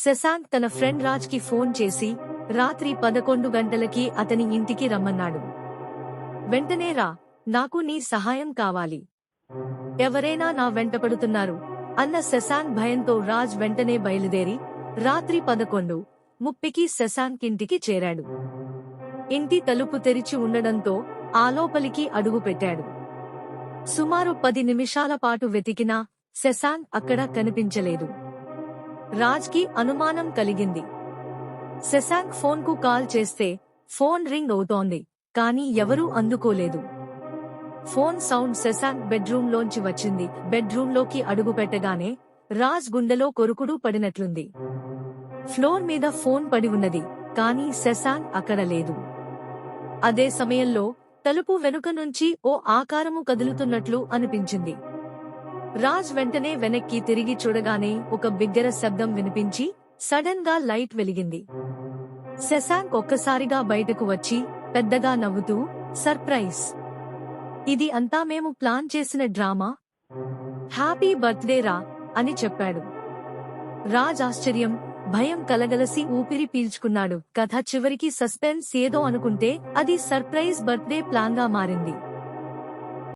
శశాంక్ తన ఫ్రెండ్ రాజ్ కి ఫోన్ చేసి రాత్రి 11 గంటలకి అతని ఇంటికి రమ్మన్నాడు. వెంటనే రా, నాకు నీ సహాయం కావాలి. ఎవరైనా నా వెంటపడుతున్నారు అన్న శశాంక్ భయంతో రాజ్ వెంటనే బయలుదేరి రాత్రి 11:30కి శశాంక్ ఇంటికి చేరాడు. ఇంటి తలుపు తెరిచి ఉండడంతో ఆ లోపలికి అడుగుపెట్టాడు. సుమారు 10 నిమిషాల పాటు వెతికినా శశాంక్ అక్కడ కనిపించలేదు. రాజ్కి అనుమానం కలిగింది. శశాంక్ ఫోన్కు కాల్ చేస్తే ఫోన్ రింగ్ అవుతోంది, కానీ ఎవరూ అందుకోలేదు. ఫోన్ సౌండ్ శశాంక్ బెడ్రూంలోంచి వచ్చింది. బెడ్రూంలోకి అడుగుపెట్టగానే రాజ్ గుండెలో కొరుకుడు పడినట్లుంది. ఫ్లోర్ మీద ఫోన్ పడి ఉన్నది, కానీ శశాంక్ అక్కడ లేదు. అదే సమయంలో తలుపు వెనుక నుంచి ఓ ఆకారము కదులుతున్నట్లు అనిపించింది. రాజ్ వెంటనే వెనక్కి తిరిగి చూడగానే ఒక బిగ్గర శబ్దం వినిపించి సడన్ గా లైట్ వెలిగింది. శశాంక్ ఒక్కసారిగా బయటకు వచ్చి పెద్దగా నవ్వుతూ, సర్ప్రైజ్! ఇది అంతా మేము ప్లాన్ చేసిన డ్రామా. హ్యాపీ బర్త్డే రా అని చెప్పాడు. రాజ్ ఆశ్చర్యం, భయం కలగలసి ఊపిరి పీల్చుకున్నాడు. కథ చివరికి సస్పెన్స్ ఏదో అనుకుంటే అది సర్ప్రైజ్ బర్త్డే ప్లాన్ గా మారింది.